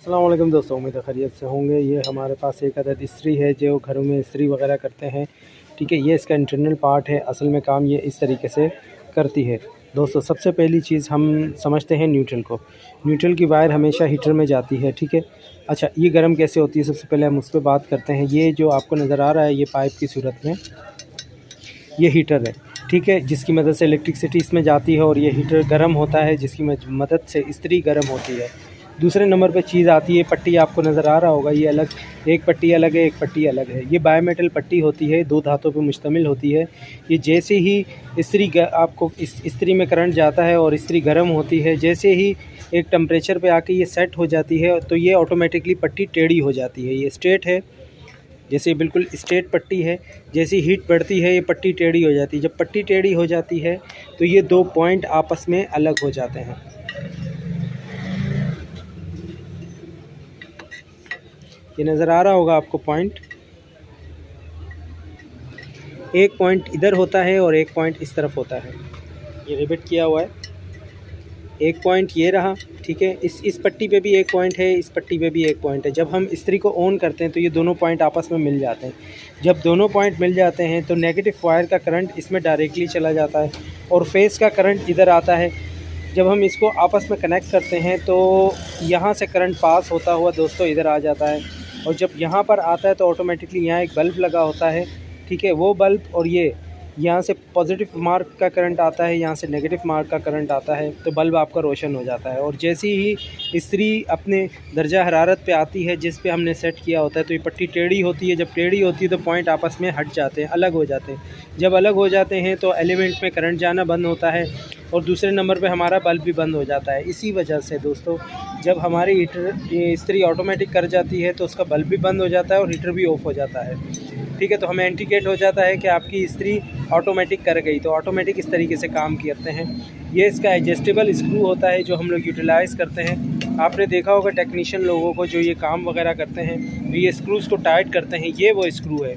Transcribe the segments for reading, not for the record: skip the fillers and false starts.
अस्सलाम वालेकुम दोस्तों, उम्मीद है खैरियत से होंगे। ये हमारे पास एक अदद इस्त्री है जो घरों में इस्त्री वगैरह करते हैं। ठीक है, ये इसका इंटरनल पार्ट है। असल में काम ये इस तरीके से करती है दोस्तों। सबसे पहली चीज़ हम समझते हैं न्यूट्रल को। न्यूट्रल की वायर हमेशा हीटर में जाती है। ठीक है, अच्छा ये गर्म कैसे होती है, सबसे पहले हम उस पर बात करते हैं। ये जो आपको नज़र आ रहा है, ये पाइप की सूरत में ये हीटर है। ठीक है, जिसकी मदद से इलेक्ट्रिसिटी इसमें जाती है और ये हीटर गर्म होता है, जिसकी मदद से इस्त्री गर्म होती है। दूसरे नंबर पे चीज़ आती है पट्टी। आपको नज़र आ रहा होगा, ये अलग, एक पट्टी अलग है, एक पट्टी अलग है। ये बायोमेटल पट्टी होती है, 2 धातों पे मुश्तमिल होती है। ये जैसे ही आपको इस इस्त्री में करंट जाता है और इस्त्री गर्म होती है, जैसे ही एक टेम्परेचर पे आके ये सेट हो जाती है तो ये ऑटोमेटिकली पट्टी टेढ़ी हो जाती है। ये स्ट्रेट है, जैसे बिल्कुल स्ट्रेट पट्टी है। जैसी हीट बढ़ती है ये पट्टी टेढ़ी हो जाती है। जब पट्टी टेढ़ी हो जाती है तो ये 2 पॉइंट आपस में अलग हो जाते हैं। ये नज़र आ रहा होगा आपको पॉइंट, एक पॉइंट इधर होता है और एक पॉइंट इस तरफ होता है। ये रिबिट किया हुआ है, एक पॉइंट ये रहा। ठीक है, इस पट्टी पे भी एक पॉइंट है, इस पट्टी पे भी एक पॉइंट है। जब हम इस्त्री को ऑन करते हैं तो ये दोनों पॉइंट आपस में मिल जाते हैं। जब दोनों पॉइंट मिल जाते हैं तो नेगेटिव वायर का करंट इसमें डायरेक्टली चला जाता है और फेस का करंट इधर आता है। जब हम इसको आपस में कनेक्ट करते हैं तो यहाँ से करंट पास होता हुआ दोस्तों इधर आ जाता है और जब यहाँ पर आता है तो ऑटोमेटिकली यहाँ एक बल्ब लगा होता है। ठीक है, वो बल्ब और ये यहाँ से पॉजिटिव मार्क का करंट आता है, यहाँ से नेगेटिव मार्क का करंट आता है, तो बल्ब आपका रोशन हो जाता है। और जैसे ही इस्त्री अपने दर्जा हरारत पे आती है जिस पे हमने सेट किया होता है तो ये पट्टी टेढ़ी होती है। जब टेढ़ी होती है तो पॉइंट आपस में हट जाते हैं, अलग हो जाते हैं। जब अलग हो जाते हैं तो एलिमेंट में करंट जाना बंद होता है और दूसरे नंबर पे हमारा बल्ब भी बंद हो जाता है। इसी वजह से दोस्तों जब हमारी ये इस्त्री ऑटोमेटिक कर जाती है तो उसका बल्ब भी बंद हो जाता है और हीटर भी ऑफ हो जाता है। ठीक है, तो हमें इंडिकेट हो जाता है कि आपकी इस्त्री ऑटोमेटिक कर गई। तो ऑटोमेटिक इस तरीके से काम करते हैं। ये इसका एडजस्टेबल स्क्रू होता है जो हम लोग यूटिलाइज़ करते हैं। आपने देखा होगा टेक्नीशियन लोगों को जो ये काम वगैरह करते हैं तो ये स्क्रूज़ को टाइट करते हैं। ये वो स्क्रू है,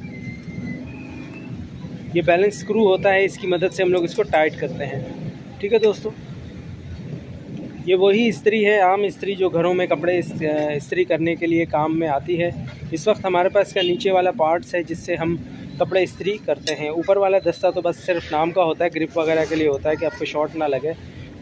ये बैलेंस स्क्रू होता है, इसकी मदद से हम लोग इसको टाइट करते हैं। ठीक है दोस्तों, ये वही इस्त्री है, आम इस्त्री जो घरों में कपड़े इस्त्री करने के लिए काम में आती है। इस वक्त हमारे पास इसका नीचे वाला पार्ट्स है जिससे हम कपड़े इस्त्री करते हैं। ऊपर वाला दस्ता तो बस सिर्फ नाम का होता है, ग्रिप वगैरह के लिए होता है कि आपको शॉर्ट ना लगे,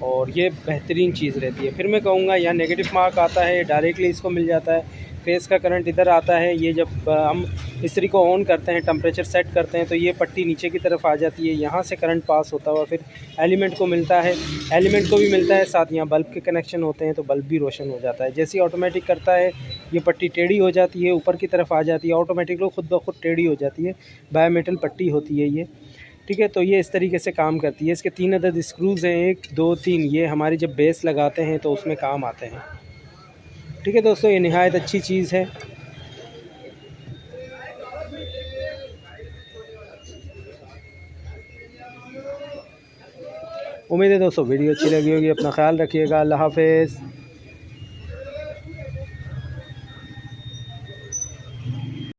और ये बेहतरीन चीज़ रहती है। फिर मैं कहूँगा यहाँ नेगेटिव मार्क आता है, डायरेक्टली इसको मिल जाता है। फेस का करंट इधर आता है। ये जब हम इस्त्री को ऑन करते हैं, टेम्परेचर सेट करते हैं तो ये पट्टी नीचे की तरफ आ जाती है। यहाँ से करंट पास होता हुआ फिर एलिमेंट को मिलता है, एलिमेंट को भी मिलता है, साथ यहाँ बल्ब के कनेक्शन होते हैं तो बल्ब भी रोशन हो जाता है। जैसे ही ऑटोमेटिक करता है ये पट्टी टेढ़ी हो जाती है, ऊपर की तरफ आ जाती है, ऑटोमेटिकली खुद ब खुद टेढ़ी हो जाती है। बायोमेटल पट्टी होती है ये। ठीक है, तो ये इस तरीके से काम करती है। इसके 3 अदद स्क्रूज़ हैं, 1 2 3। ये हमारी जब बेस लगाते हैं तो उसमें काम आते हैं। ठीक है दोस्तों, ये निहायत अच्छी चीज़ है। उम्मीद है दोस्तों वीडियो अच्छी लगी होगी। अपना ख्याल रखिएगा। अल्लाह हाफ़िज़।